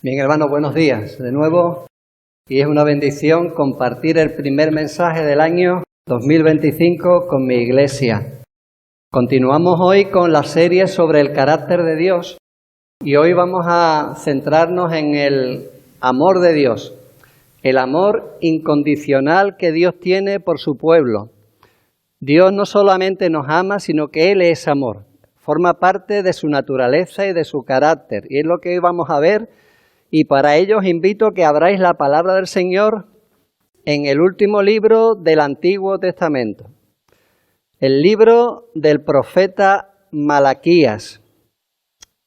Bien, hermanos, buenos días de nuevo. Y es una bendición compartir el primer mensaje del año 2025 con mi iglesia. Continuamos hoy con la serie sobre el carácter de Dios y hoy vamos a centrarnos en el amor de Dios, el amor incondicional que Dios tiene por su pueblo. Dios no solamente nos ama, sino que Él es amor. Forma parte de su naturaleza y de su carácter. Y es lo que hoy vamos a ver. Y para ello os invito a que abráis la palabra del Señor en el último libro del Antiguo Testamento. El libro del profeta Malaquías.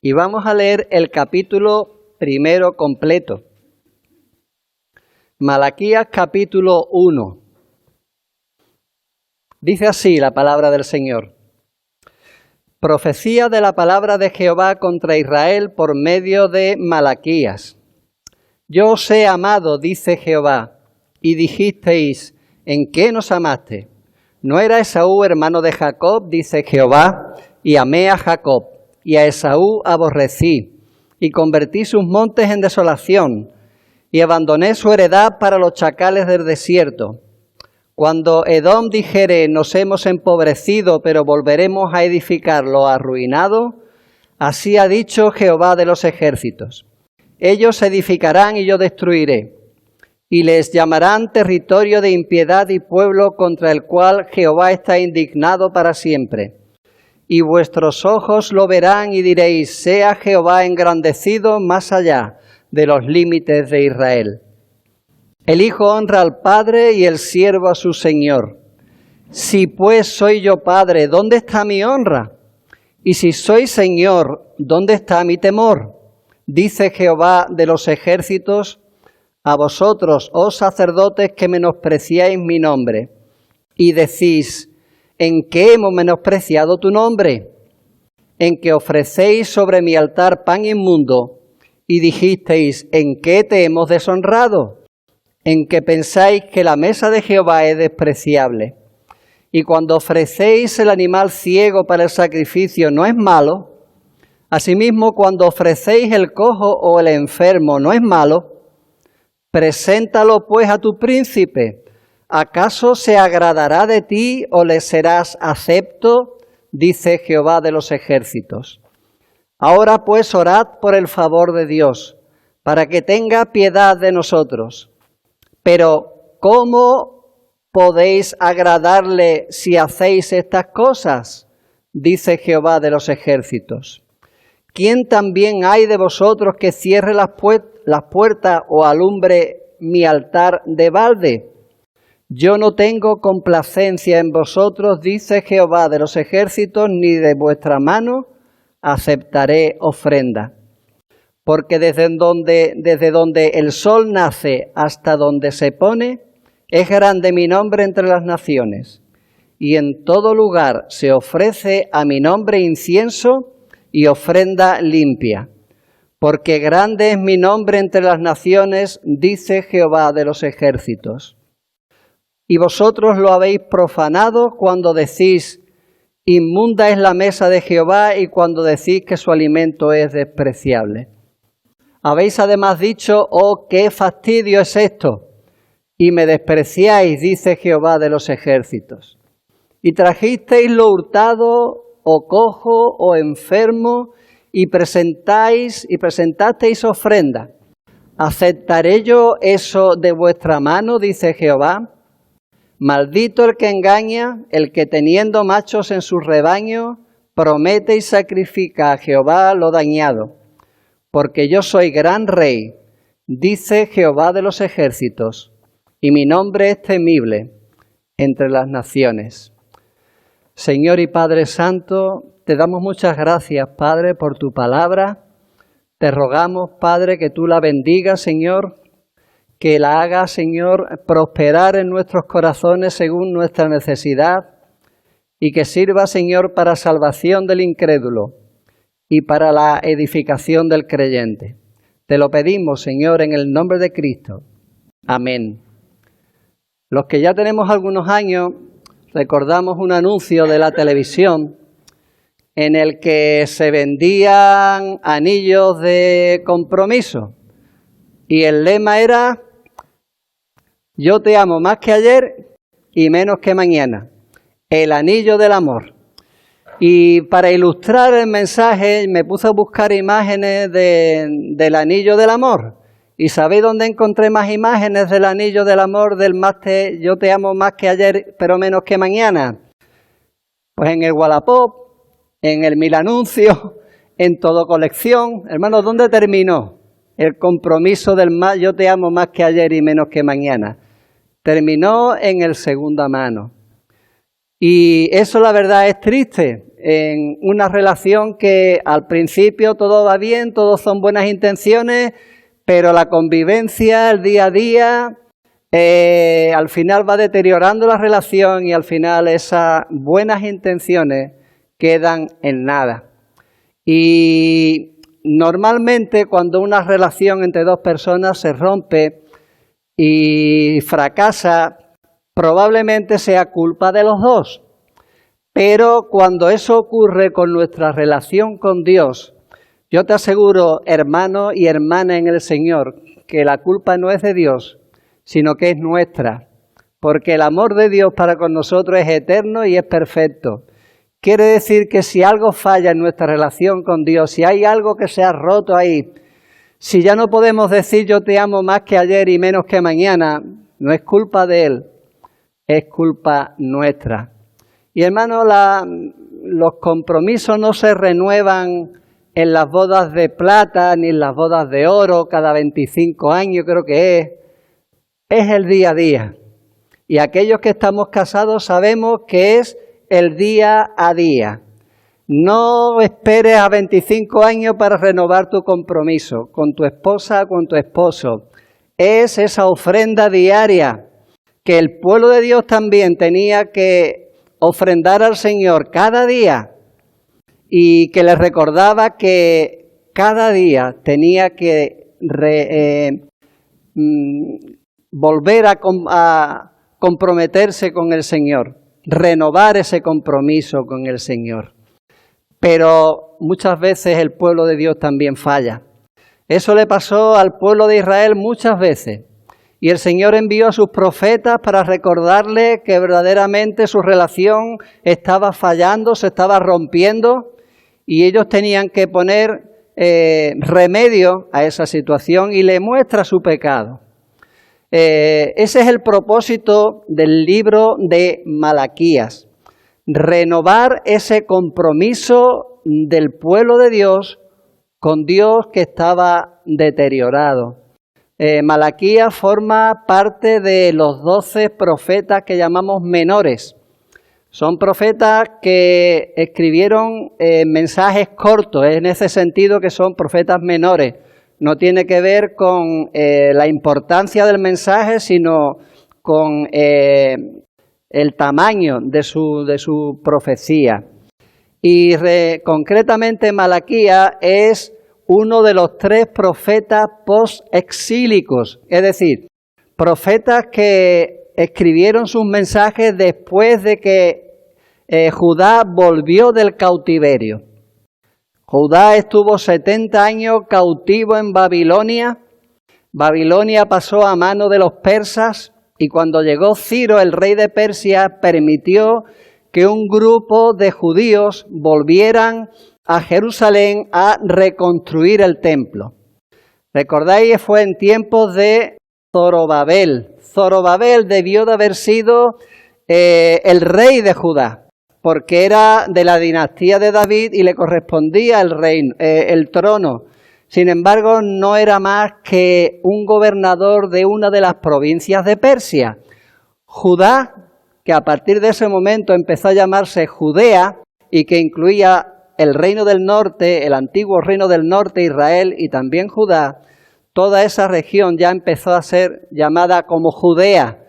Y vamos a leer el capítulo primero completo. Malaquías capítulo 1. Dice así la palabra del Señor. Profecía de la palabra de Jehová contra Israel por medio de Malaquías. Yo os he amado, dice Jehová, y dijisteis, ¿en qué nos amaste? ¿No era Esaú hermano de Jacob, dice Jehová, y amé a Jacob, y a Esaú aborrecí, y convertí sus montes en desolación, y abandoné su heredad para los chacales del desierto? Cuando Edom dijere, nos hemos empobrecido, pero volveremos a edificar lo arruinado, así ha dicho Jehová de los ejércitos. Ellos edificarán y yo destruiré, y les llamarán territorio de impiedad y pueblo contra el cual Jehová está indignado para siempre. Y vuestros ojos lo verán y diréis, sea Jehová engrandecido más allá de los límites de Israel. El hijo honra al padre y el siervo a su señor. Si pues soy yo padre, ¿dónde está mi honra? Y si soy señor, ¿dónde está mi temor? Dice Jehová de los ejércitos, a vosotros, oh sacerdotes, que menospreciáis mi nombre, y decís, ¿en qué hemos menospreciado tu nombre? En que ofrecéis sobre mi altar pan inmundo, y dijisteis, ¿en qué te hemos deshonrado? En que pensáis que la mesa de Jehová es despreciable. Y cuando ofrecéis el animal ciego para el sacrificio, ¿no es malo? Asimismo, cuando ofrecéis el cojo o el enfermo, ¿no es malo? Preséntalo pues a tu príncipe. ¿Acaso se agradará de ti o le serás acepto? Dice Jehová de los ejércitos. Ahora pues orad por el favor de Dios, para que tenga piedad de nosotros. Pero, ¿cómo podéis agradarle si hacéis estas cosas? Dice Jehová de los ejércitos. ¿Quién también hay de vosotros que cierre las puertas o alumbre mi altar de balde? Yo no tengo complacencia en vosotros, dice Jehová de los ejércitos, ni de vuestra mano aceptaré ofrenda. Porque desde donde el sol nace hasta donde se pone, es grande mi nombre entre las naciones. Y en todo lugar se ofrece a mi nombre incienso y ofrenda limpia. Porque grande es mi nombre entre las naciones, dice Jehová de los ejércitos. Y vosotros lo habéis profanado cuando decís, inmunda es la mesa de Jehová, y cuando decís que su alimento es despreciable. Habéis además dicho, oh, qué fastidio es esto, y me despreciáis, dice Jehová de los ejércitos. Y trajisteis lo hurtado, o cojo, o enfermo, y presentasteis ofrenda. ¿Aceptaré yo eso de vuestra mano? Dice Jehová. Maldito el que engaña, el que teniendo machos en su rebaño, promete y sacrifica a Jehová lo dañado. Porque yo soy gran rey, dice Jehová de los ejércitos, y mi nombre es temible entre las naciones. Señor y Padre Santo, te damos muchas gracias, Padre, por tu palabra. Te rogamos, Padre, que tú la bendigas, Señor, que la hagas, Señor, prosperar en nuestros corazones según nuestra necesidad, y que sirva, Señor, para salvación del incrédulo y para la edificación del creyente. Te lo pedimos, Señor, en el nombre de Cristo. Amén. Los que ya tenemos algunos años, recordamos un anuncio de la televisión en el que se vendían anillos de compromiso. Y el lema era: yo te amo más que ayer y menos que mañana. El anillo del amor. Y para ilustrar el mensaje me puse a buscar imágenes del anillo del amor. ¿Y sabéis dónde encontré más imágenes del anillo del amor, yo te amo más que ayer, pero menos que mañana? Pues en el Wallapop, en el Mil Anuncios, en Todo Colección. Hermanos, ¿dónde terminó el compromiso del yo te amo más que ayer y menos que mañana? Terminó en el segunda mano. Y eso, la verdad, es triste en una relación que al principio todo va bien, todos son buenas intenciones, pero la convivencia, el día a día, al final va deteriorando la relación y al final esas buenas intenciones quedan en nada. Y normalmente cuando una relación entre dos personas se rompe y fracasa, probablemente sea culpa de los dos. Pero cuando eso ocurre con nuestra relación con Dios, yo te aseguro, hermano y hermana en el Señor, que la culpa no es de Dios, sino que es nuestra. Porque el amor de Dios para con nosotros es eterno y es perfecto. Quiere decir que si algo falla en nuestra relación con Dios, si hay algo que se ha roto ahí, si ya no podemos decir yo te amo más que ayer y menos que mañana, no es culpa de Él, es culpa nuestra. Y hermano, los compromisos no se renuevan en las bodas de plata ni en las bodas de oro cada 25 años, creo que es el día a día. Y aquellos que estamos casados sabemos que es el día a día. No esperes a 25 años para renovar tu compromiso con tu esposa o con tu esposo. Es esa ofrenda diaria que el pueblo de Dios también tenía que ofrendar al Señor cada día y que les recordaba que cada día tenía que volver a comprometerse con el Señor, renovar ese compromiso con el Señor. Pero muchas veces el pueblo de Dios también falla. Eso le pasó al pueblo de Israel muchas veces. Y el Señor envió a sus profetas para recordarles que verdaderamente su relación estaba fallando, se estaba rompiendo, y ellos tenían que poner remedio a esa situación y le muestra su pecado. Ese es el propósito del libro de Malaquías. Renovar ese compromiso del pueblo de Dios con Dios que estaba deteriorado. Malaquías forma parte de los 12 profetas que llamamos menores. Son profetas que escribieron mensajes cortos, en ese sentido que son profetas menores. No tiene que ver con la importancia del mensaje, sino con el tamaño de su profecía. Y concretamente Malaquías es uno de los 3 profetas post-exílicos, es decir, profetas que escribieron sus mensajes después de que Judá volvió del cautiverio. Judá estuvo 70 años cautivo en Babilonia. Babilonia pasó a mano de los persas y cuando llegó Ciro, el rey de Persia, permitió que un grupo de judíos volvieran a Jerusalén a reconstruir el templo. ¿Recordáis? Fue en tiempos de Zorobabel. Zorobabel debió de haber sido el rey de Judá, porque era de la dinastía de David y le correspondía el trono. Sin embargo, no era más que un gobernador de una de las provincias de Persia. Judá, que a partir de ese momento empezó a llamarse Judea y que incluía el reino del norte, el antiguo reino del norte, Israel y también Judá, toda esa región ya empezó a ser llamada como Judea,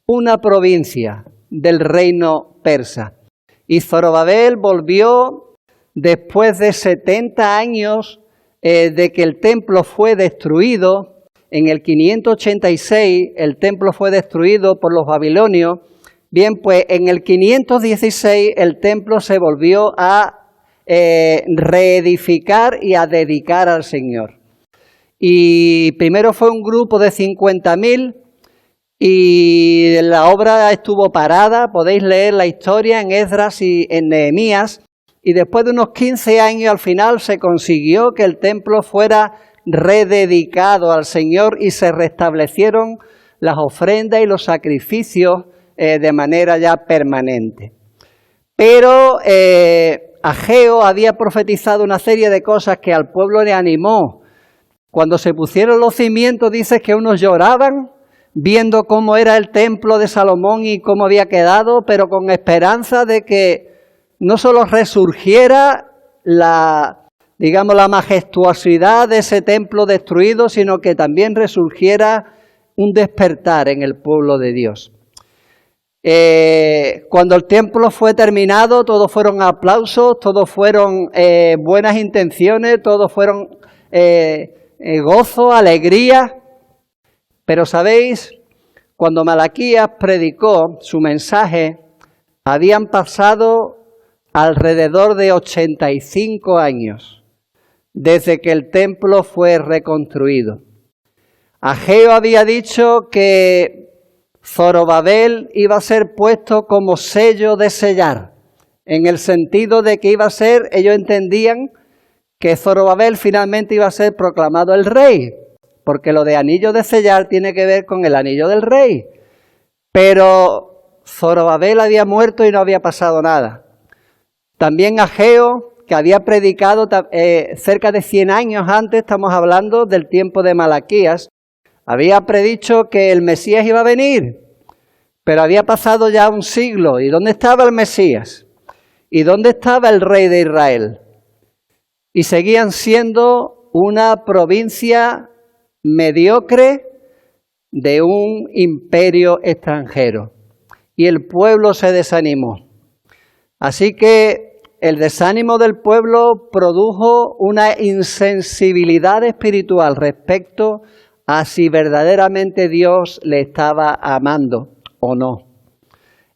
una provincia del reino persa. Y Zorobabel volvió después de 70 años de que el templo fue destruido. En el 586 el templo fue destruido por los babilonios. Bien, pues en el 516 el templo se volvió a reedificar y a dedicar al Señor. y primero fue un grupo de 50.000 y la obra estuvo parada. Podéis leer la historia en Esdras y en Nehemías, y después de unos 15 años al final se consiguió que el templo fuera rededicado al Señor y se restablecieron las ofrendas y los sacrificios de manera ya permanente. Pero Ageo había profetizado una serie de cosas que al pueblo le animó. Cuando se pusieron los cimientos, dice que unos lloraban viendo cómo era el templo de Salomón y cómo había quedado, pero con esperanza de que no solo resurgiera la majestuosidad de ese templo destruido, sino que también resurgiera un despertar en el pueblo de Dios. Cuando el templo fue terminado, todos fueron aplausos, todos fueron buenas intenciones, todos fueron gozo, alegría. Pero sabéis, cuando Malaquías predicó su mensaje, habían pasado alrededor de 85 años desde que el templo fue reconstruido. Ageo había dicho que Zorobabel iba a ser puesto como sello de sellar, en el sentido de que iba a ser, ellos entendían que Zorobabel finalmente iba a ser proclamado el rey, porque lo de anillo de sellar tiene que ver con el anillo del rey. Pero Zorobabel había muerto y no había pasado nada. También Ageo, que había predicado cerca de 100 años antes, estamos hablando del tiempo de Malaquías, había predicho que el Mesías iba a venir, pero había pasado ya un siglo. ¿Y dónde estaba el Mesías? ¿Y dónde estaba el rey de Israel? Y seguían siendo una provincia mediocre de un imperio extranjero. Y el pueblo se desanimó. Así que el desánimo del pueblo produjo una insensibilidad espiritual respecto a si verdaderamente Dios le estaba amando o no.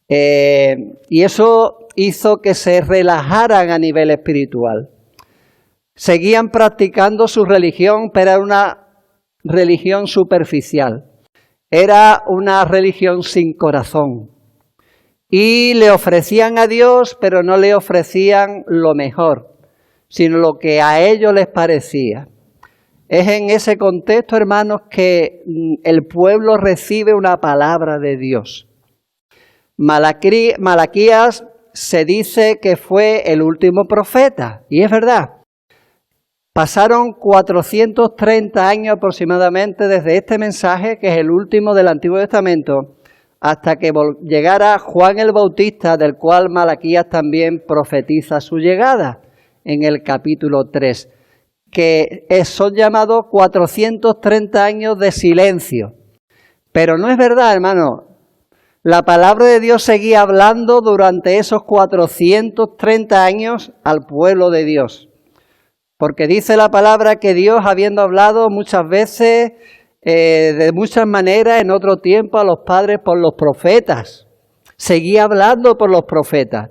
Y eso hizo que se relajaran a nivel espiritual. Seguían practicando su religión, pero era una religión superficial. Era una religión sin corazón. Y le ofrecían a Dios, pero no le ofrecían lo mejor, sino lo que a ellos les parecía. Es en ese contexto, hermanos, que el pueblo recibe una palabra de Dios. Malaquías se dice que fue el último profeta, y es verdad. Pasaron 430 años aproximadamente desde este mensaje, que es el último del Antiguo Testamento, hasta que llegara Juan el Bautista, del cual Malaquías también profetiza su llegada en el capítulo 3, que son llamados 430 años de silencio. Pero no es verdad, hermano. La palabra de Dios seguía hablando durante esos 430 años al pueblo de Dios. Porque dice la palabra que Dios, habiendo hablado muchas veces, de muchas maneras, en otro tiempo a los padres por los profetas, seguía hablando por los profetas.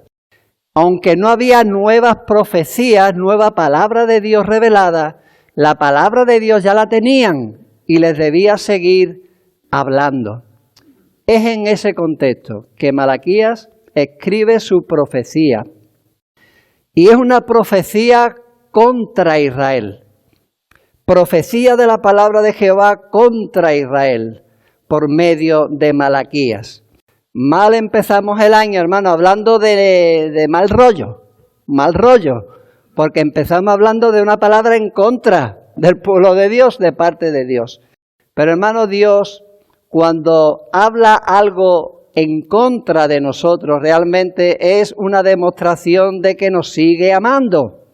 Aunque no había nuevas profecías, nueva palabra de Dios revelada, la palabra de Dios ya la tenían y les debía seguir hablando. Es en ese contexto que Malaquías escribe su profecía. Y es una profecía contra Israel. Profecía de la palabra de Jehová contra Israel por medio de Malaquías. Mal empezamos el año, hermano, hablando de mal rollo, porque empezamos hablando de una palabra en contra del pueblo de Dios, de parte de Dios. Pero hermano, Dios, cuando habla algo en contra de nosotros, realmente es una demostración de que nos sigue amando.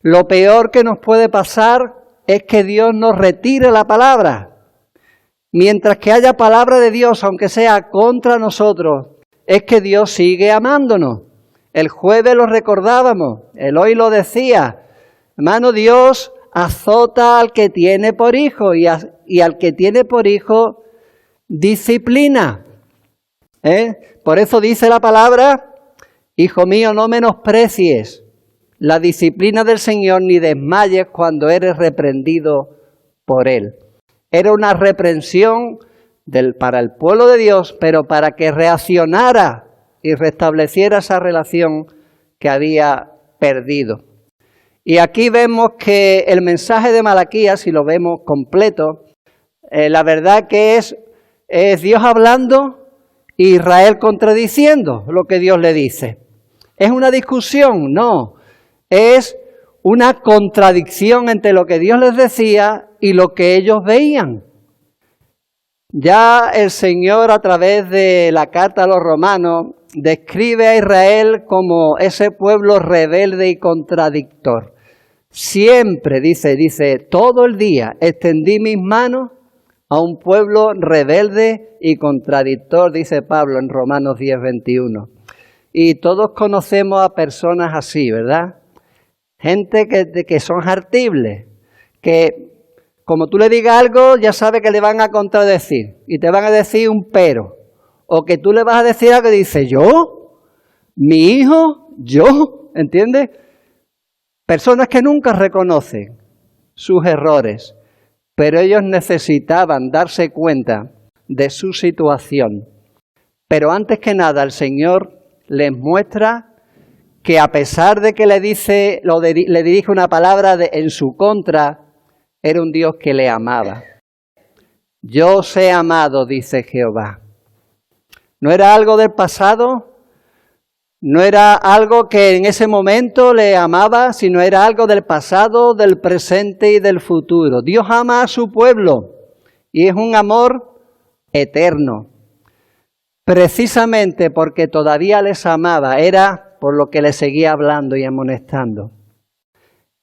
Lo peor que nos puede pasar es que Dios nos retire la palabra. Mientras que haya palabra de Dios, aunque sea contra nosotros, es que Dios sigue amándonos. El jueves lo recordábamos, Eloy lo decía. Hermano, Dios azota al que tiene por hijo y al que tiene por hijo disciplina. Por eso dice la palabra, hijo mío, no menosprecies la disciplina del Señor ni desmayes cuando eres reprendido por él. Era una reprensión para el pueblo de Dios, pero para que reaccionara y restableciera esa relación que había perdido. Y aquí vemos que el mensaje de Malaquías, si lo vemos completo, la verdad que es Dios hablando e Israel contradiciendo lo que Dios le dice. ¿Es una discusión? No. Es una contradicción entre lo que Dios les decía y lo que ellos veían. Ya el Señor, a través de la carta a los romanos, describe a Israel como ese pueblo rebelde y contradictor. Siempre, dice, todo el día extendí mis manos a un pueblo rebelde y contradictor, dice Pablo en Romanos 10:21. Y todos conocemos a personas así, ¿verdad? Gente que son hartibles, que como tú le digas algo, ya sabe que le van a contradecir y te van a decir un pero. O que tú le vas a decir algo y dice, ¿yo? ¿Mi hijo? ¿Yo? ¿Entiendes? Personas que nunca reconocen sus errores, pero ellos necesitaban darse cuenta de su situación. Pero antes que nada, el Señor les muestra que a pesar de que le dirige una palabra en su contra, era un Dios que le amaba. Yo os he amado, dice Jehová. No era algo del pasado, no era algo que en ese momento le amaba, sino era algo del pasado, del presente y del futuro. Dios ama a su pueblo y es un amor eterno. Precisamente porque todavía les amaba, era por lo que les seguía hablando y amonestando.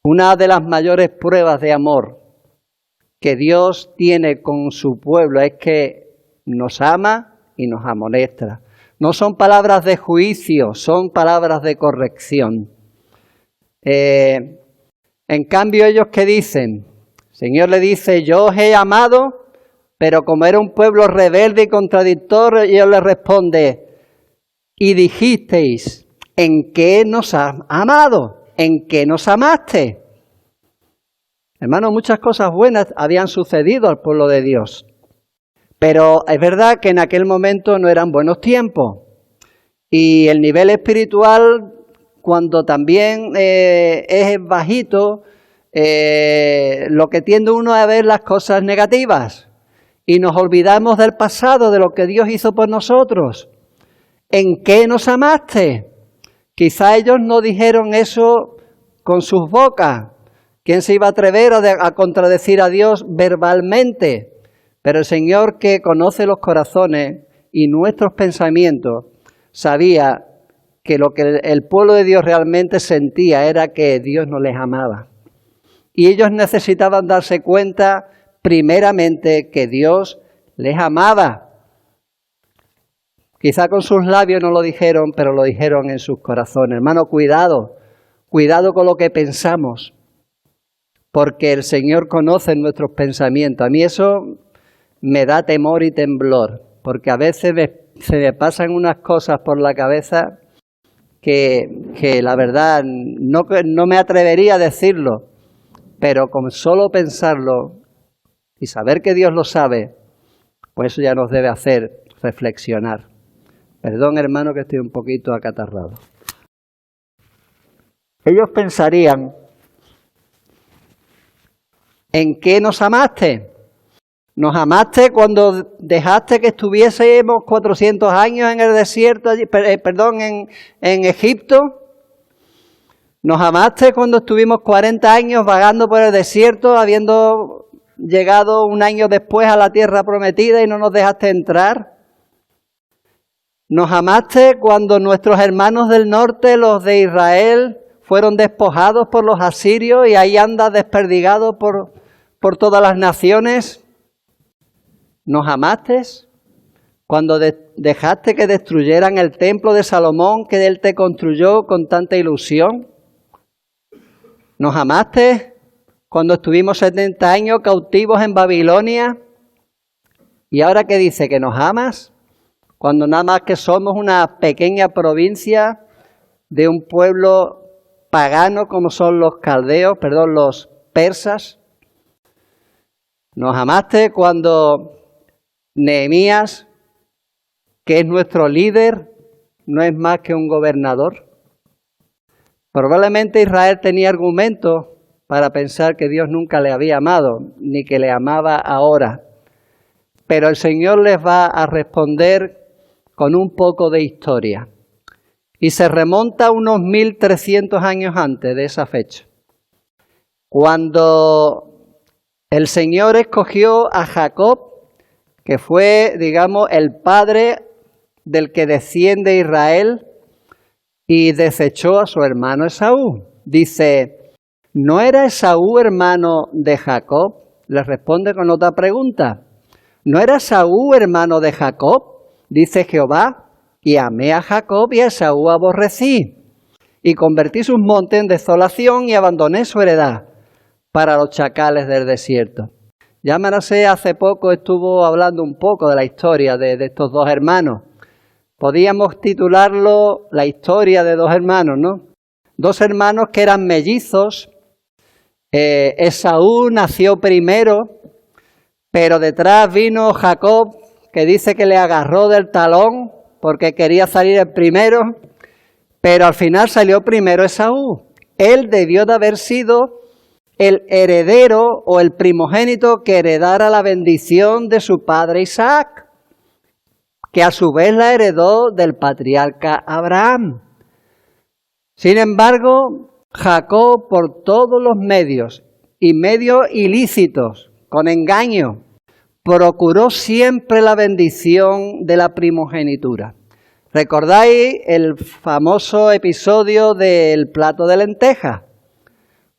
Una de las mayores pruebas de amor que Dios tiene con su pueblo es que nos ama y nos amonesta. No son palabras de juicio, son palabras de corrección. En cambio, ellos ¿qué dicen? El Señor le dice, yo os he amado, pero como era un pueblo rebelde y contradictor, ellos le responde, y dijisteis, ¿en qué nos has amado? ¿En qué nos amaste? Hermanos, muchas cosas buenas habían sucedido al pueblo de Dios. Pero es verdad que en aquel momento no eran buenos tiempos. Y el nivel espiritual, cuando también es bajito, lo que tiende uno a ver las cosas negativas. Y nos olvidamos del pasado, de lo que Dios hizo por nosotros. ¿En qué nos amaste? Quizá ellos no dijeron eso con sus bocas. ¿Quién se iba a atrever a contradecir a Dios verbalmente? Pero el Señor, que conoce los corazones y nuestros pensamientos, sabía que lo que el pueblo de Dios realmente sentía era que Dios no les amaba. Y ellos necesitaban darse cuenta, primeramente, que Dios les amaba. Quizá con sus labios no lo dijeron, pero lo dijeron en sus corazones. Hermano, cuidado con lo que pensamos, porque el Señor conoce nuestros pensamientos. A mí eso me da temor y temblor, porque a veces se me pasan unas cosas por la cabeza que la verdad no me atrevería a decirlo, pero con solo pensarlo y saber que Dios lo sabe, pues eso ya nos debe hacer reflexionar. Perdón, hermano, que estoy un poquito acatarrado. Ellos pensarían, ¿en qué nos amaste? Nos amaste cuando dejaste que estuviésemos 400 años en el desierto, en Egipto. Nos amaste cuando estuvimos 40 años vagando por el desierto, habiendo llegado un año después a la tierra prometida y no nos dejaste entrar. Nos amaste cuando nuestros hermanos del norte, los de Israel, fueron despojados por los asirios y ahí andas desperdigado por todas las naciones. ¿Nos amaste cuando dejaste que destruyeran el templo de Salomón que él te construyó con tanta ilusión? ¿Nos amaste cuando estuvimos 70 años cautivos en Babilonia? ¿Y ahora qué dice? ¿Que nos amas? Cuando nada más que somos una pequeña provincia de un pueblo pagano como son los persas. Nos amaste cuando Nehemías, que es nuestro líder, no es más que un gobernador. Probablemente Israel tenía argumentos para pensar que Dios nunca le había amado, ni que le amaba ahora. Pero el Señor les va a responder con un poco de historia. Y se remonta unos 1300 años antes de esa fecha, cuando el Señor escogió a Jacob, que fue, digamos, el padre del que desciende Israel, y desechó a su hermano Esaú. Dice, ¿no era Esaú hermano de Jacob? Le responde con otra pregunta. ¿No era Esaú hermano de Jacob? Dice Jehová, y amé a Jacob y a Esaú aborrecí, y convertí sus montes en desolación y abandoné su heredad para los chacales del desierto. Ya Manasés hace poco estuvo hablando un poco de la historia de estos dos hermanos. Podíamos titularlo la historia de dos hermanos, ¿no? Dos hermanos que eran mellizos. Esaú nació primero, pero detrás vino Jacob, que dice que le agarró del talón porque quería salir el primero, pero al final salió primero Esaú. Él debió de haber sido el heredero o el primogénito que heredara la bendición de su padre Isaac, que a su vez la heredó del patriarca Abraham. Sin embargo, Jacob, por todos los medios y medios ilícitos, con engaño, procuró siempre la bendición de la primogenitura. ¿Recordáis el famoso episodio del plato de lentejas?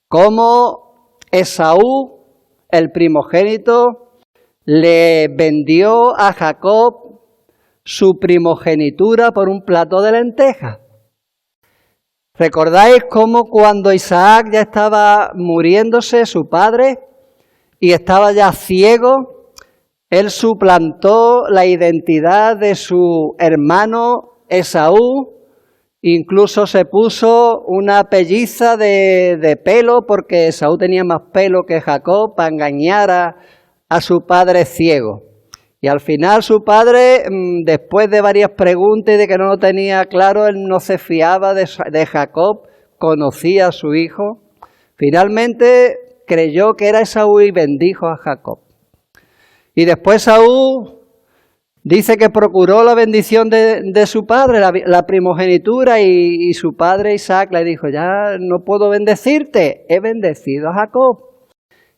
Cómo Esaú, el primogénito, le vendió a Jacob su primogenitura por un plato de lentejas. ¿Recordáis cómo cuando Isaac ya estaba muriéndose, su padre, y estaba ya ciego, él suplantó la identidad de su hermano Esaú, incluso se puso una pelliza de pelo, porque Esaú tenía más pelo que Jacob, para engañar a su padre ciego. Y al final su padre, después de varias preguntas y de que no lo tenía claro, él no se fiaba de Jacob, conocía a su hijo. Finalmente creyó que era Esaú y bendijo a Jacob. Y después Esaú dice que procuró la bendición de su padre, la primogenitura, y su padre Isaac le dijo, ya no puedo bendecirte, he bendecido a Jacob.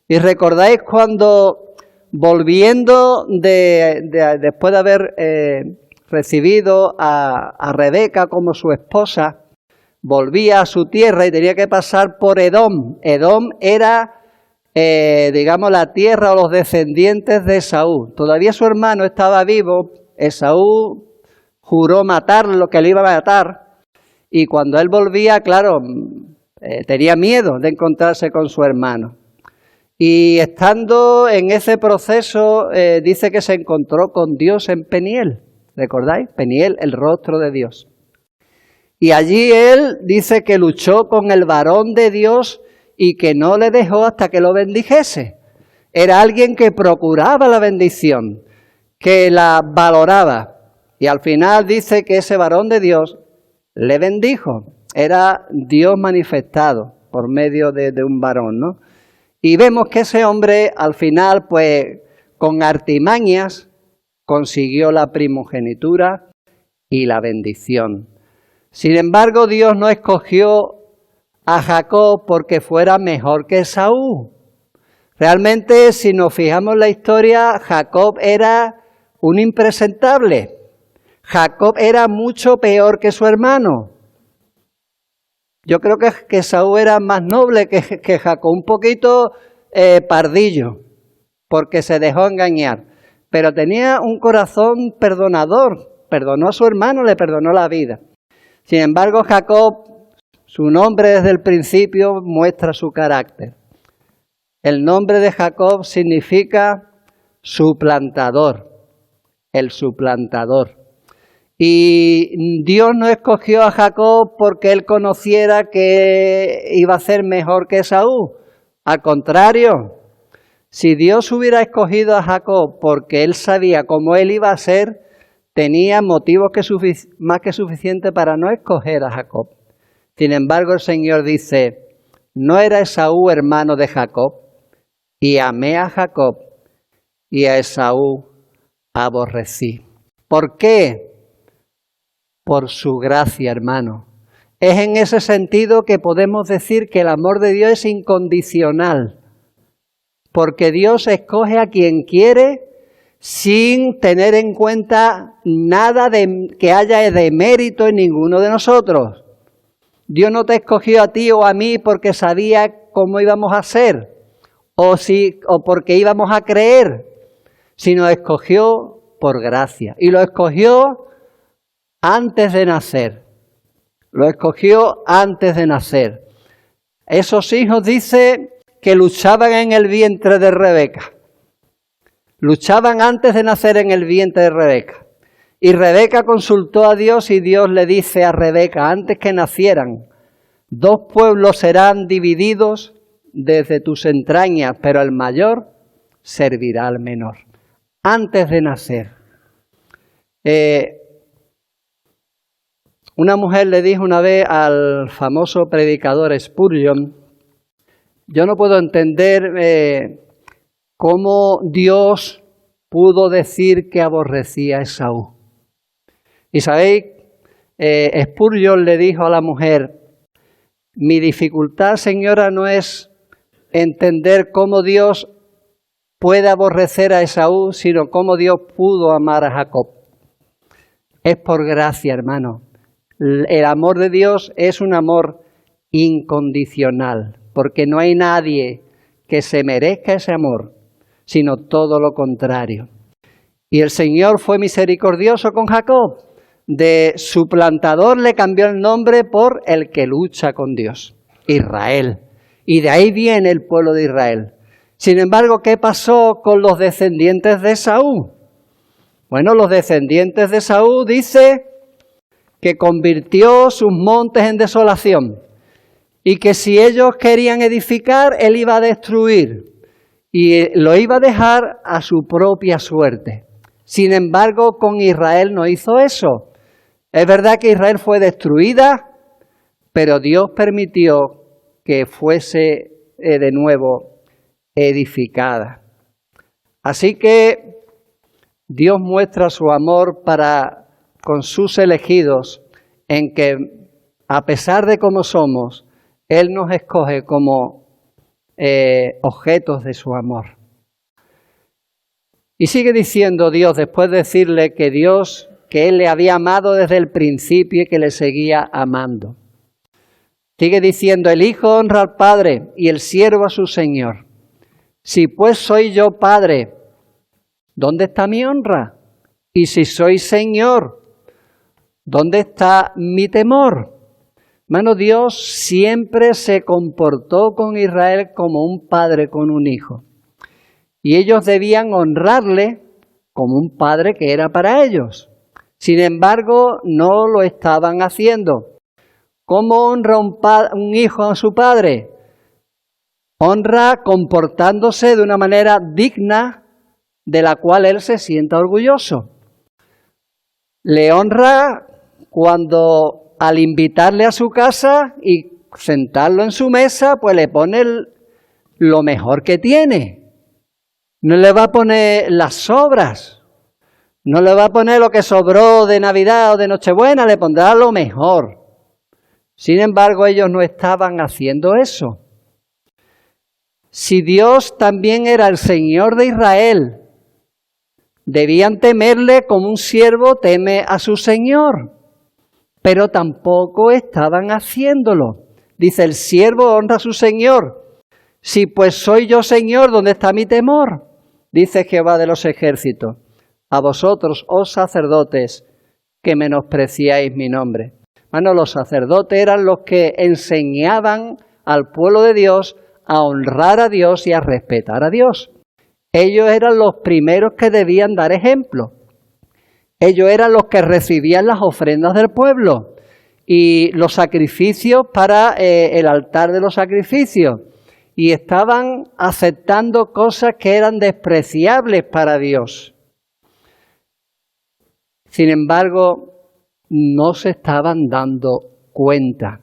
Y recordáis cuando, volviendo después de haber recibido a Rebeca como su esposa, volvía a su tierra y tenía que pasar por Edom. Edom era, digamos, la tierra o los descendientes de Esaú. Todavía su hermano estaba vivo. Esaú juró matarlo, que le iba a matar. Y cuando él volvía, claro, tenía miedo de encontrarse con su hermano. Y estando en ese proceso, dice que se encontró con Dios en Peniel. ¿Recordáis? Peniel, el rostro de Dios. Y allí él dice que luchó con el varón de Dios y que no le dejó hasta que lo bendijese. Era alguien que procuraba la bendición, que la valoraba. Y al final dice que ese varón de Dios le bendijo. Era Dios manifestado por medio de un varón, ¿no? Y vemos que ese hombre al final, pues, con artimañas, consiguió la primogenitura y la bendición. Sin embargo, Dios no escogió a Jacob porque fuera mejor que Esaú. Realmente, si nos fijamos en la historia, Jacob era un impresentable. Jacob era mucho peor que su hermano. Yo creo que Esaú era más noble que Jacob, un poquito pardillo, porque se dejó engañar. Pero tenía un corazón perdonador, perdonó a su hermano, le perdonó la vida. Sin embargo, Jacob, su nombre desde el principio muestra su carácter. El nombre de Jacob significa suplantador, el suplantador. Y Dios no escogió a Jacob porque él conociera que iba a ser mejor que Esaú. Al contrario, Si Dios hubiera escogido a Jacob porque él sabía cómo él iba a ser, tenía motivos más que suficientes para no escoger a Jacob. Sin embargo, el Señor dice, ¿no era Esaú hermano de Jacob? Y amé a Jacob y a Esaú aborrecí. ¿Por qué? Por su gracia, hermano. Es en ese sentido que podemos decir que el amor de Dios es incondicional, porque Dios escoge a quien quiere sin tener en cuenta nada que haya de mérito en ninguno de nosotros. Dios no te escogió a ti o a mí porque sabía cómo íbamos a ser o porque íbamos a creer, sino escogió por gracia. Y lo escogió antes de nacer. Lo escogió antes de nacer. Esos hijos, dice, que luchaban en el vientre de Rebeca. Luchaban antes de nacer en el vientre de Rebeca. Y Rebeca consultó a Dios y Dios le dice a Rebeca, antes que nacieran, 2 pueblos serán divididos desde tus entrañas, pero el mayor servirá al menor. Antes de nacer. Una mujer le dijo una vez al famoso predicador Spurgeon, yo no puedo entender cómo Dios pudo decir que aborrecía a Esaú. Y sabéis, Spurgeon le dijo a la mujer, mi dificultad, señora, no es entender cómo Dios puede aborrecer a Esaú, sino cómo Dios pudo amar a Jacob. Es por gracia, hermano. El amor de Dios es un amor incondicional, porque no hay nadie que se merezca ese amor, sino todo lo contrario. Y el Señor fue misericordioso con Jacob. De su plantador le cambió el nombre por el que lucha con Dios, Israel. Y de ahí viene el pueblo de Israel. Sin embargo, ¿qué pasó con los descendientes de Esaú? Bueno, los descendientes de Esaú dice que convirtió sus montes en desolación y que si ellos querían edificar, él iba a destruir y lo iba a dejar a su propia suerte. Sin embargo, con Israel no hizo eso. Es verdad que Israel fue destruida, pero Dios permitió que fuese de nuevo edificada. Así que Dios muestra su amor para con sus elegidos en que, a pesar de cómo somos, Él nos escoge como objetos de su amor. Y sigue diciendo Dios, después de decirle que Él le había amado desde el principio y que le seguía amando. Sigue diciendo, el hijo honra al padre y el siervo a su señor. Si pues soy yo padre, ¿dónde está mi honra? Y si soy señor, ¿dónde está mi temor? Hermano, Dios siempre se comportó con Israel como un padre con un hijo. Y ellos debían honrarle como un padre que era para ellos. Sin embargo, no lo estaban haciendo. ¿Cómo honra un hijo a su padre? Honra comportándose de una manera digna de la cual él se sienta orgulloso. Le honra cuando al invitarle a su casa y sentarlo en su mesa, pues le pone lo mejor que tiene. No le va a poner las sobras, no le va a poner lo que sobró de Navidad o de Nochebuena, le pondrá lo mejor. Sin embargo, ellos no estaban haciendo eso. Si Dios también era el Señor de Israel, debían temerle como un siervo teme a su Señor, pero tampoco estaban haciéndolo. Dice, el siervo honra a su Señor. Si pues soy yo Señor, ¿dónde está mi temor? Dice Jehová de los ejércitos, a vosotros, oh sacerdotes, que menospreciáis mi nombre. Bueno, los sacerdotes eran los que enseñaban al pueblo de Dios a honrar a Dios y a respetar a Dios. Ellos eran los primeros que debían dar ejemplo. Ellos eran los que recibían las ofrendas del pueblo. y los sacrificios para el altar de los sacrificios. y estaban aceptando cosas que eran despreciables para Dios. Sin embargo, no se estaban dando cuenta.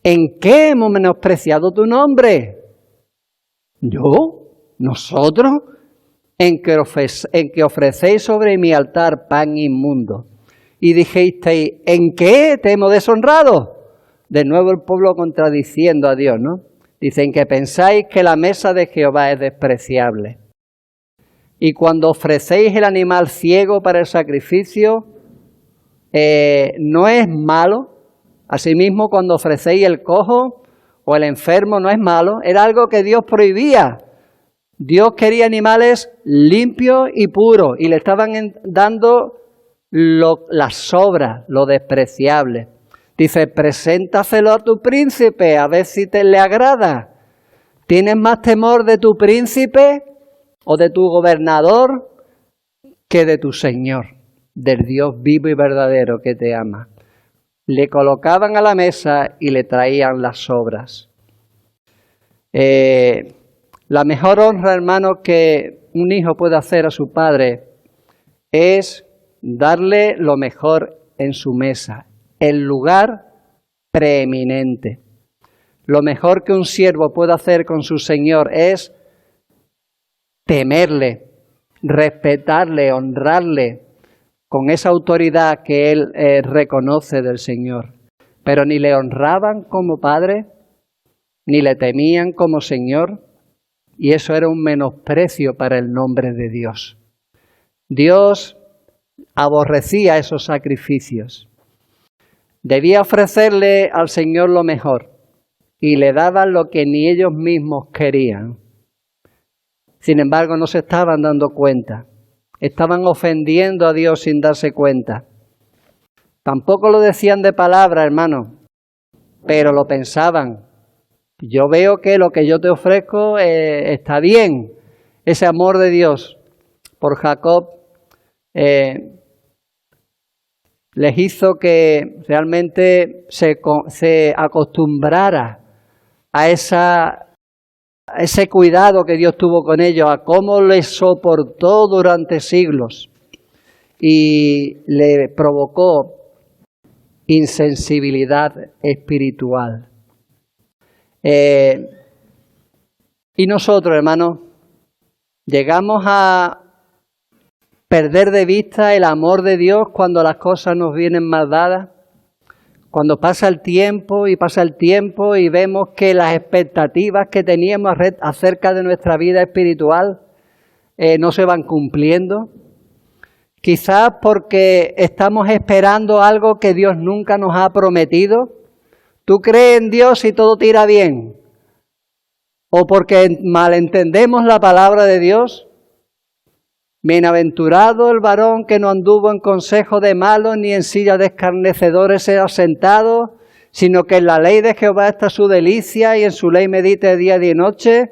¿En qué hemos menospreciado tu nombre? ¿Yo? ¿Nosotros? En que ofrecéis sobre mi altar pan inmundo. Y dijisteis, ¿en qué te hemos deshonrado? De nuevo el pueblo contradiciendo a Dios, ¿no? Dicen que pensáis que la mesa de Jehová es despreciable. Y cuando ofrecéis el animal ciego para el sacrificio, no es malo. Asimismo, cuando ofrecéis el cojo o el enfermo, no es malo. Era algo que Dios prohibía. Dios quería animales limpios y puros y le estaban dando las sobras, lo despreciable. Dice, preséntaselo a tu príncipe, a ver si le agrada. ¿Tienes más temor de tu príncipe o de tu gobernador que de tu Señor, del Dios vivo y verdadero que te ama? Le colocaban a la mesa y le traían las sobras. La mejor honra, hermanos, que un hijo puede hacer a su padre es darle lo mejor en su mesa, el lugar preeminente. Lo mejor que un siervo puede hacer con su Señor es temerle, respetarle, honrarle con esa autoridad que él reconoce del Señor. Pero ni le honraban como padre, ni le temían como Señor, y eso era un menosprecio para el nombre de Dios. Dios aborrecía esos sacrificios. Debía ofrecerle al Señor lo mejor y le daban lo que ni ellos mismos querían. Sin embargo, no se estaban dando cuenta. Estaban ofendiendo a Dios sin darse cuenta. Tampoco lo decían de palabra, hermano, pero lo pensaban. Yo veo que lo que yo te ofrezco está bien. Ese amor de Dios por Jacob les hizo que realmente se acostumbrara a ese cuidado que Dios tuvo con ellos, a cómo les soportó durante siglos y le provocó insensibilidad espiritual. Y nosotros, hermanos, llegamos a perder de vista el amor de Dios cuando las cosas nos vienen mal dadas, cuando pasa el tiempo y vemos que las expectativas que teníamos acerca de nuestra vida espiritual no se van cumpliendo. Quizás porque estamos esperando algo que Dios nunca nos ha prometido. ¿Tú crees en Dios y todo te irá bien? ¿O porque malentendemos la palabra de Dios? Bienaventurado el varón que no anduvo en consejo de malos, ni en silla de escarnecedores se ha sentado, sino que en la ley de Jehová está su delicia, y en su ley medita de día y de noche.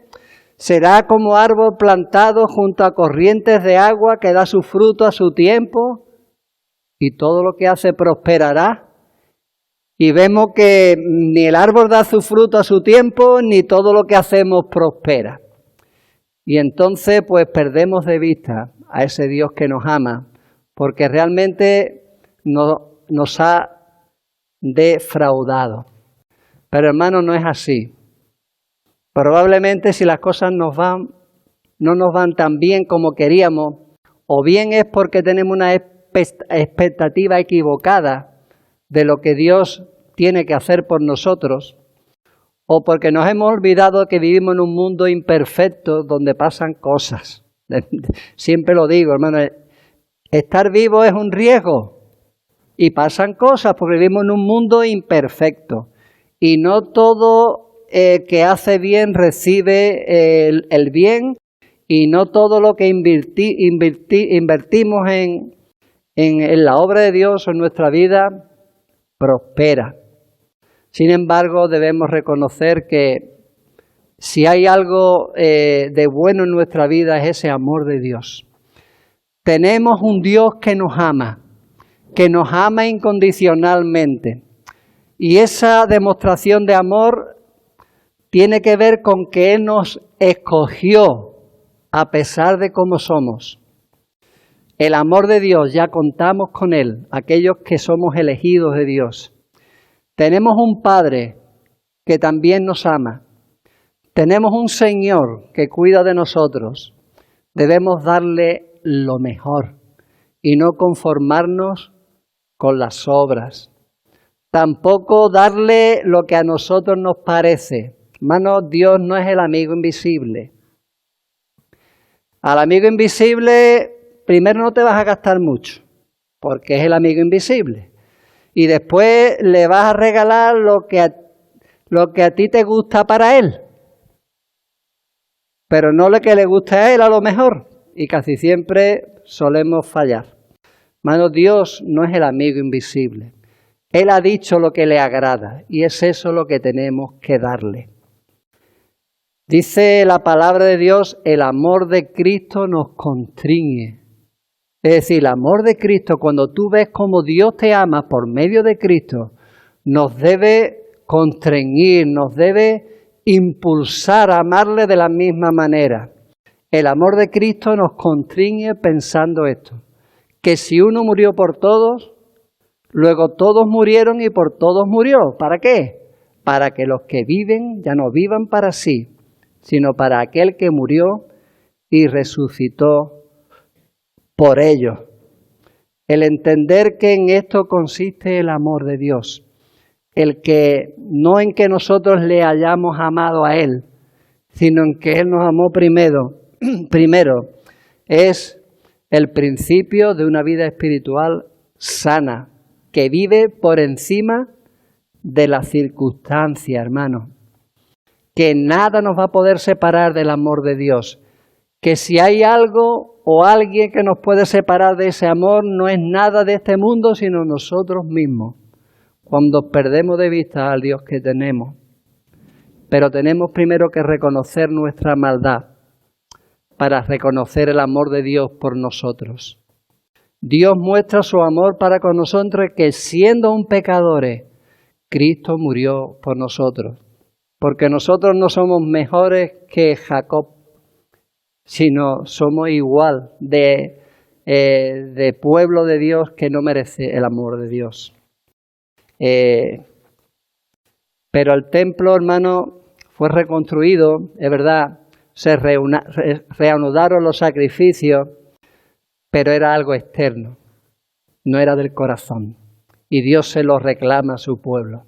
Será como árbol plantado junto a corrientes de agua, que da su fruto a su tiempo, y todo lo que hace prosperará. Y vemos que ni el árbol da su fruto a su tiempo, ni todo lo que hacemos prospera. Y entonces pues perdemos de vista a ese Dios que nos ama, porque realmente nos ha defraudado. Pero hermano, no es así. Probablemente si las cosas no nos van tan bien como queríamos, o bien es porque tenemos una expectativa equivocada de lo que Dios tiene que hacer por nosotros, o porque nos hemos olvidado que vivimos en un mundo imperfecto donde pasan cosas. Siempre lo digo, hermano, estar vivo es un riesgo y pasan cosas porque vivimos en un mundo imperfecto y no todo que hace bien recibe el bien, y no todo lo que invertimos en la obra de Dios o en nuestra vida prospera. Sin embargo, debemos reconocer que si hay algo de bueno en nuestra vida es ese amor de Dios. Tenemos un Dios que nos ama incondicionalmente. Y esa demostración de amor tiene que ver con que Él nos escogió a pesar de cómo somos. El amor de Dios, ya contamos con Él, aquellos que somos elegidos de Dios. Tenemos un Padre que también nos ama. Tenemos un Señor que cuida de nosotros. Debemos darle lo mejor y no conformarnos con las obras. Tampoco darle lo que a nosotros nos parece. Hermanos, Dios no es el amigo invisible. Al amigo invisible, primero no te vas a gastar mucho, porque es el amigo invisible. Y después le vas a regalar lo que a ti te gusta para él. Pero no lo que le gusta a él a lo mejor. Y casi siempre solemos fallar. Hermanos, Dios no es el amigo invisible. Él ha dicho lo que le agrada y es eso lo que tenemos que darle. Dice la palabra de Dios, el amor de Cristo nos constriñe. Es decir, el amor de Cristo, cuando tú ves cómo Dios te ama por medio de Cristo, nos debe constreñir, nos debe impulsar a amarle de la misma manera. El amor de Cristo nos constriñe pensando esto, que si uno murió por todos, luego todos murieron y por todos murió. ¿Para qué? Para que los que viven ya no vivan para sí, sino para aquel que murió y resucitó por ellos. El entender que en esto consiste el amor de Dios. El que no en que nosotros le hayamos amado a Él, sino en que Él nos amó primero, es el principio de una vida espiritual sana, que vive por encima de las circunstancias, hermano. Que nada nos va a poder separar del amor de Dios. Que si hay algo o alguien que nos puede separar de ese amor, no es nada de este mundo, sino nosotros mismos. Cuando perdemos de vista al Dios que tenemos. Pero tenemos primero que reconocer nuestra maldad para reconocer el amor de Dios por nosotros. Dios muestra su amor para con nosotros que siendo aún pecadores, Cristo murió por nosotros. Porque nosotros no somos mejores que Jacob, sino somos igual de pueblo de Dios que no merece el amor de Dios. Pero el templo, hermano, fue reconstruido, es verdad, se reanudaron los sacrificios, pero era algo externo, no era del corazón. Y Dios se lo reclama a su pueblo.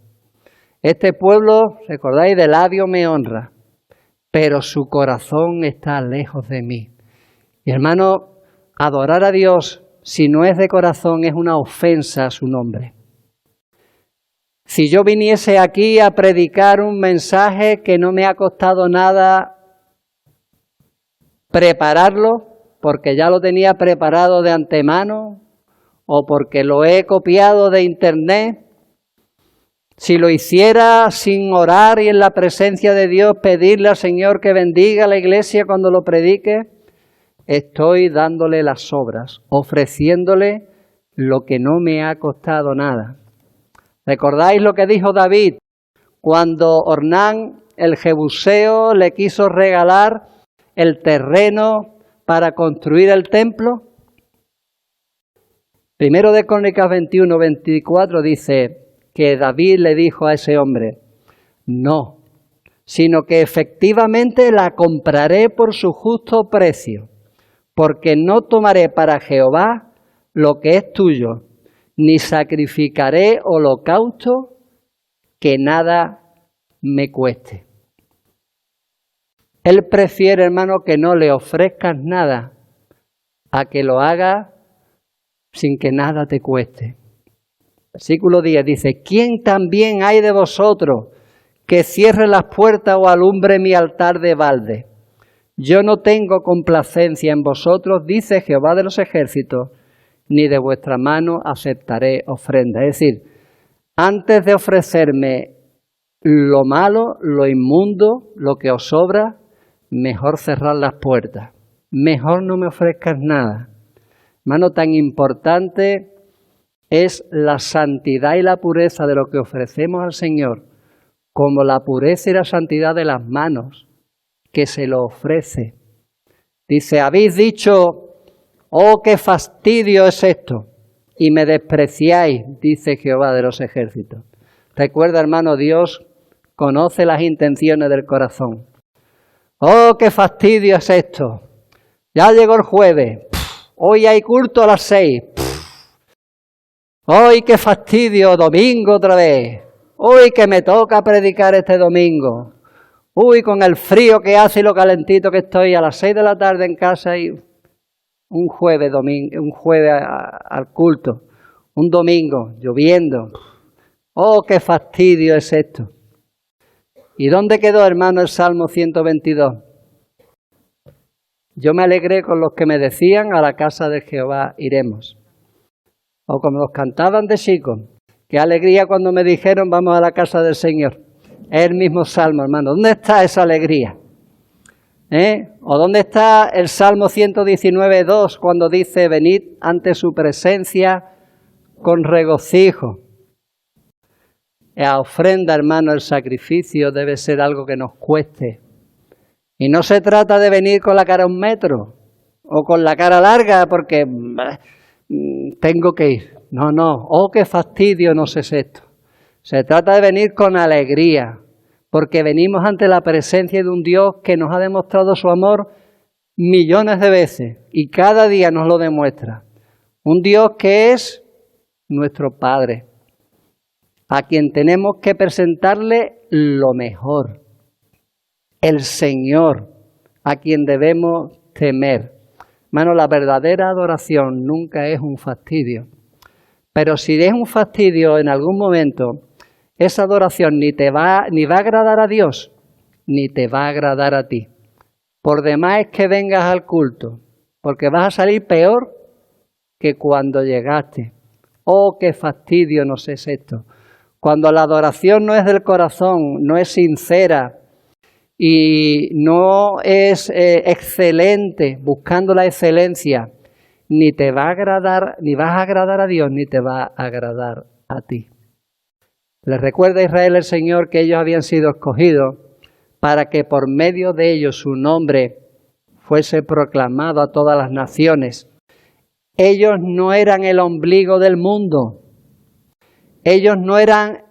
Este pueblo, recordáis, de labio me honra, pero su corazón está lejos de mí. Y hermano, adorar a Dios, si no es de corazón, es una ofensa a su nombre. Si yo viniese aquí a predicar un mensaje que no me ha costado nada prepararlo, porque ya lo tenía preparado de antemano, o porque lo he copiado de internet, si lo hiciera sin orar y en la presencia de Dios pedirle al Señor que bendiga a la iglesia cuando lo predique, estoy dándole las obras, ofreciéndole lo que no me ha costado nada. ¿Recordáis lo que dijo David cuando Ornán, el jebuseo, le quiso regalar el terreno para construir el templo? Primero de Crónicas 21-24 dice que David le dijo a ese hombre, no, sino que efectivamente la compraré por su justo precio, porque no tomaré para Jehová lo que es tuyo, ni sacrificaré holocausto que nada me cueste. Él prefiere, hermano, que no le ofrezcas nada a que lo hagas sin que nada te cueste. Versículo 10 dice, ¿quién también hay de vosotros que cierre las puertas o alumbre mi altar de balde? Yo no tengo complacencia en vosotros, dice Jehová de los ejércitos, ni de vuestra mano aceptaré ofrenda. Es decir, antes de ofrecerme lo malo, lo inmundo, lo que os sobra, mejor cerrar las puertas. Mejor no me ofrezcas nada. Hermano, tan importante es la santidad y la pureza de lo que ofrecemos al Señor, como la pureza y la santidad de las manos que se lo ofrece. Dice, habéis dicho, oh, qué fastidio es esto, y me despreciáis, dice Jehová de los ejércitos. Recuerda, hermano, Dios conoce las intenciones del corazón. Oh, qué fastidio es esto. Ya llegó el jueves. Hoy hay culto a las 6. Hoy qué fastidio, domingo otra vez. Hoy que me toca predicar este domingo. Uy, con el frío que hace y lo calentito que estoy a las 6 de la tarde en casa y un jueves al culto. Un domingo, lloviendo. Oh, qué fastidio es esto. ¿Y dónde quedó, hermano, el Salmo 122? Yo me alegré con los que me decían, a la casa de Jehová iremos. O como los cantaban de chico. Qué alegría cuando me dijeron, vamos a la casa del Señor. Es el mismo Salmo, hermano. ¿Dónde está esa alegría? ¿O dónde está el Salmo 119:2 cuando dice, venid ante su presencia con regocijo? La ofrenda, hermano, el sacrificio debe ser algo que nos cueste. Y no se trata de venir con la cara 1 metro o con la cara larga porque tengo que ir. No, oh, qué fastidio nos es esto. Se trata de venir con alegría, porque venimos ante la presencia de un Dios que nos ha demostrado su amor millones de veces y cada día nos lo demuestra. Un Dios que es nuestro Padre, a quien tenemos que presentarle lo mejor. El Señor, a quien debemos temer. Hermano, la verdadera adoración nunca es un fastidio. Pero si es un fastidio en algún momento, esa adoración ni va a agradar a Dios, ni te va a agradar a ti. Por demás es que vengas al culto, porque vas a salir peor que cuando llegaste. Oh, qué fastidio nos es esto. Cuando la adoración no es del corazón, no es sincera y no es excelente, buscando la excelencia, ni te va a agradar, ni vas a agradar a Dios, ni te va a agradar a ti. Les recuerda a Israel el Señor que ellos habían sido escogidos para que por medio de ellos su nombre fuese proclamado a todas las naciones. Ellos no eran el ombligo del mundo. Ellos no eran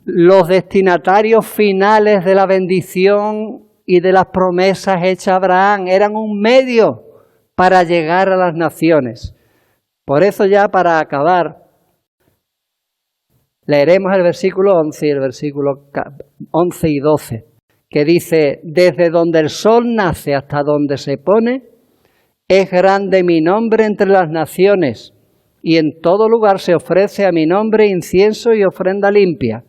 los destinatarios finales de la bendición y de las promesas hechas a Abraham. Eran un medio para llegar a las naciones. Por eso ya para acabar, leeremos el versículo 11 y el versículo 11 y 12, que dice, desde donde el sol nace hasta donde se pone, es grande mi nombre entre las naciones, y en todo lugar se ofrece a mi nombre incienso y ofrenda limpia,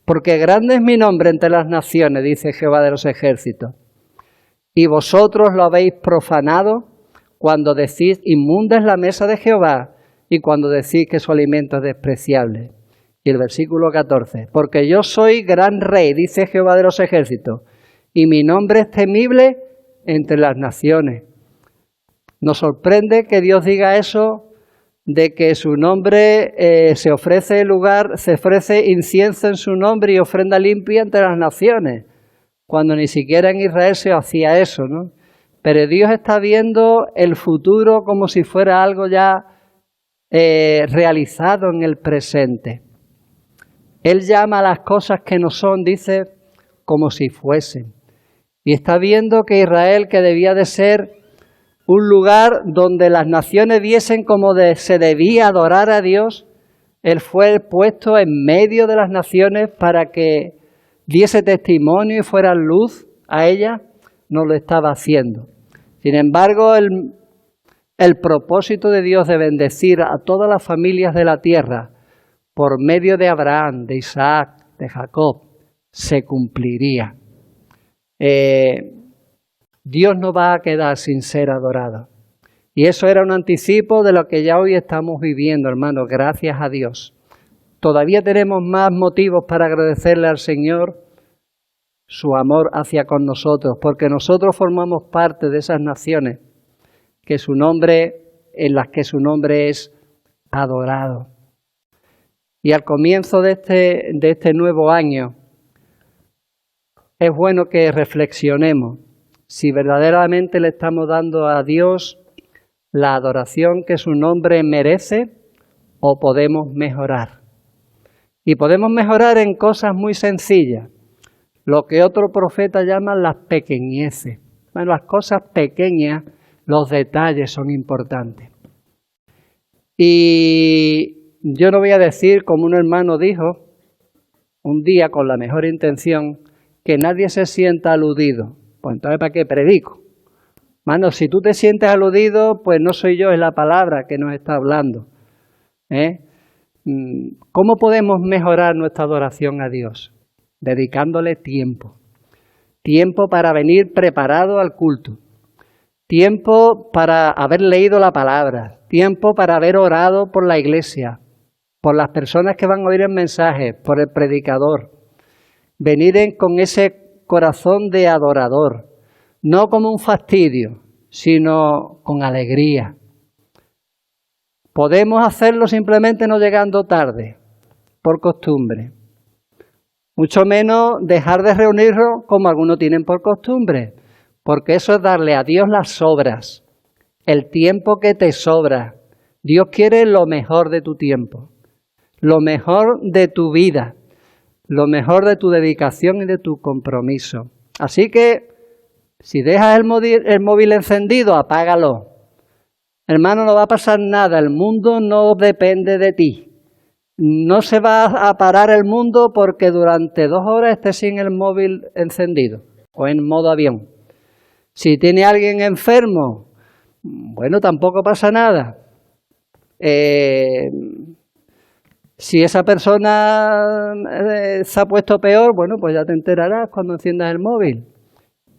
porque grande es mi nombre entre las naciones, dice Jehová de los ejércitos. Y vosotros lo habéis profanado cuando decís, inmunda es la mesa de Jehová, y cuando decís que su alimento es despreciable. Y el versículo 14, porque yo soy gran rey, dice Jehová de los ejércitos, y mi nombre es temible entre las naciones. Nos sorprende que Dios diga eso, de que su nombre se ofrece incienso en su nombre y ofrenda limpia entre las naciones, cuando ni siquiera en Israel se hacía eso, ¿no? Pero Dios está viendo el futuro como si fuera algo ya realizado en el presente. Él llama a las cosas que no son, dice, como si fuesen. Y está viendo que Israel, que debía de ser un lugar donde las naciones viesen como se debía adorar a Dios, Él fue puesto en medio de las naciones para que diese testimonio y fuera luz a ellas, no lo estaba haciendo. Sin embargo, el propósito de Dios de bendecir a todas las familias de la tierra por medio de Abraham, de Isaac, de Jacob, se cumpliría. Dios no va a quedar sin ser adorado. Y eso era un anticipo de lo que ya hoy estamos viviendo, hermanos, gracias a Dios. Todavía tenemos más motivos para agradecerle al Señor su amor hacia con nosotros, porque nosotros formamos parte de esas naciones en las que su nombre es adorado. Y al comienzo de este nuevo año, es bueno que reflexionemos si verdaderamente le estamos dando a Dios la adoración que su nombre merece o podemos mejorar. Y podemos mejorar en cosas muy sencillas, lo que otro profeta llama las pequeñeces. Bueno, las cosas pequeñas, los detalles son importantes. Y yo no voy a decir, como un hermano dijo un día con la mejor intención, que nadie se sienta aludido. Pues entonces, ¿para qué predico? Mano, si tú te sientes aludido, pues no soy yo, es la palabra que nos está hablando. ¿Cómo podemos mejorar nuestra adoración a Dios? Dedicándole tiempo. Tiempo para venir preparado al culto. Tiempo para haber leído la palabra. Tiempo para haber orado por la iglesia, por las personas que van a oír el mensaje, por el predicador. Venir con ese corazón de adorador, no como un fastidio, sino con alegría. Podemos hacerlo simplemente no llegando tarde, por costumbre. Mucho menos dejar de reunirnos como algunos tienen por costumbre, porque eso es darle a Dios las sobras, el tiempo que te sobra. Dios quiere lo mejor de tu tiempo, lo mejor de tu vida, lo mejor de tu dedicación y de tu compromiso. Así que, si dejas el móvil encendido, apágalo. Hermano, no va a pasar nada, el mundo no depende de ti. No se va a parar el mundo porque durante 2 horas estés sin el móvil encendido o en modo avión. Si tiene alguien enfermo, bueno, tampoco pasa nada. Si esa persona se ha puesto peor, bueno, pues ya te enterarás cuando enciendas el móvil.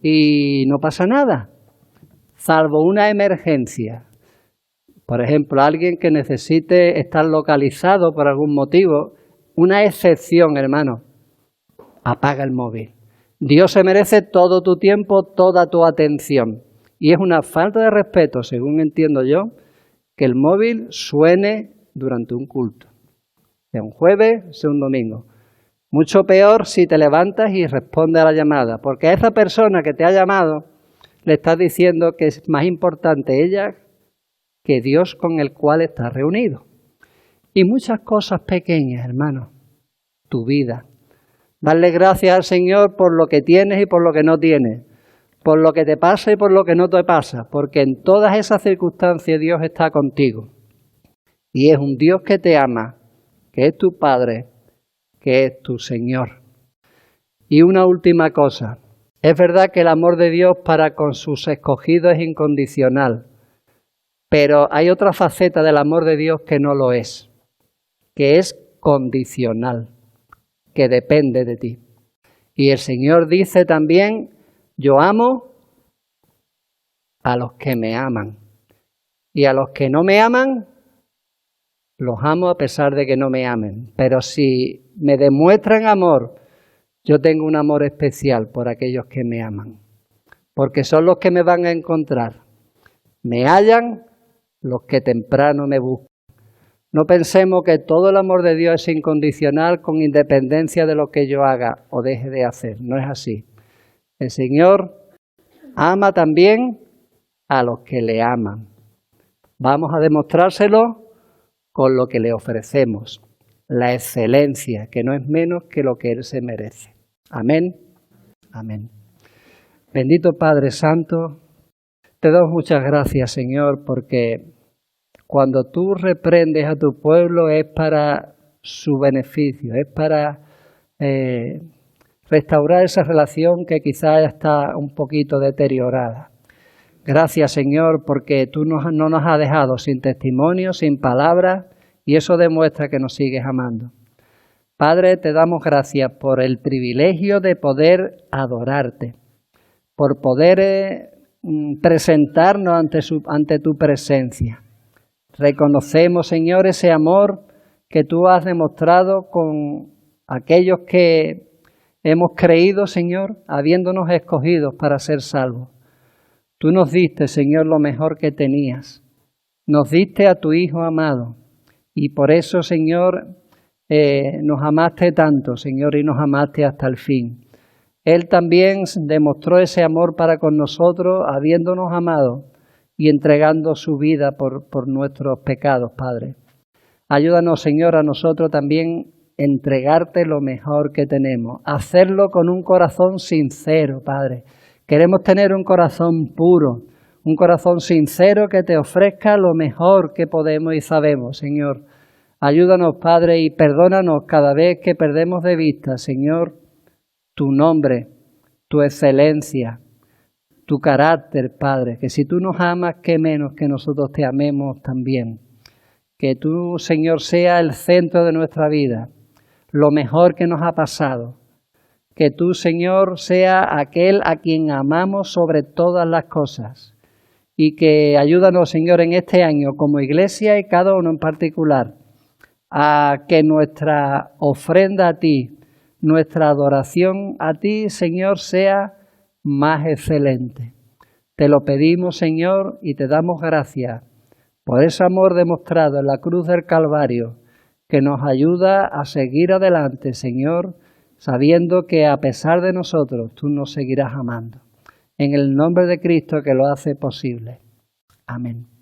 Y no pasa nada, salvo una emergencia. Por ejemplo, alguien que necesite estar localizado por algún motivo, una excepción, hermano, apaga el móvil. Dios se merece todo tu tiempo, toda tu atención. Y es una falta de respeto, según entiendo yo, que el móvil suene durante un culto. Sea un jueves, sea un domingo. Mucho peor si te levantas y respondes a la llamada, porque a esa persona que te ha llamado le estás diciendo que es más importante ella que Dios con el cual estás reunido. Y muchas cosas pequeñas, hermano, tu vida. Darle gracias al Señor por lo que tienes y por lo que no tienes, por lo que te pasa y por lo que no te pasa, porque en todas esas circunstancias Dios está contigo. Y es un Dios que te ama, que es tu Padre, que es tu Señor. Y una última cosa, es verdad que el amor de Dios para con sus escogidos es incondicional, pero hay otra faceta del amor de Dios que no lo es, que es condicional, que depende de ti. Y el Señor dice también, yo amo a los que me aman, y a los que no me aman, los amo a pesar de que no me amen. Pero si me demuestran amor, yo tengo un amor especial por aquellos que me aman, porque son los que me van a encontrar. Me hallan los que temprano me buscan. No pensemos que todo el amor de Dios es incondicional con independencia de lo que yo haga o deje de hacer. No es así. El Señor ama también a los que le aman. Vamos a demostrárselo con lo que le ofrecemos. La excelencia, que no es menos que lo que Él se merece. Amén. Amén. Bendito Padre Santo, te doy muchas gracias, Señor, porque cuando tú reprendes a tu pueblo es para su beneficio, es para restaurar esa relación que quizás está un poquito deteriorada. Gracias, Señor, porque tú no nos has dejado sin testimonio, sin palabras, y eso demuestra que nos sigues amando. Padre, te damos gracias por el privilegio de poder adorarte, por poder presentarnos ante tu presencia. Reconocemos, Señor, ese amor que tú has demostrado con aquellos que hemos creído, Señor, habiéndonos escogidos para ser salvos. Tú nos diste, Señor, lo mejor que tenías. Nos diste a tu Hijo amado. Y por eso, Señor, nos amaste tanto, Señor, y nos amaste hasta el fin. Él también demostró ese amor para con nosotros, habiéndonos amado y entregando su vida por nuestros pecados, Padre. Ayúdanos, Señor, a nosotros también entregarte lo mejor que tenemos, hacerlo con un corazón sincero, Padre. Queremos tener un corazón puro, un corazón sincero que te ofrezca lo mejor que podemos y sabemos, Señor. Ayúdanos, Padre, y perdónanos cada vez que perdemos de vista, Señor, tu nombre, tu excelencia, tu carácter, Padre. Que si tú nos amas, qué menos que nosotros te amemos también. Que tú, Señor, sea el centro de nuestra vida, lo mejor que nos ha pasado. Que tú, Señor, sea aquel a quien amamos sobre todas las cosas. Y que ayúdanos, Señor, en este año como iglesia y cada uno en particular, a que nuestra ofrenda a ti, nuestra adoración a ti, Señor, sea más excelente. Te lo pedimos, Señor, y te damos gracias por ese amor demostrado en la cruz del Calvario, que nos ayuda a seguir adelante, Señor, sabiendo que a pesar de nosotros, tú nos seguirás amando. En el nombre de Cristo que lo hace posible. Amén.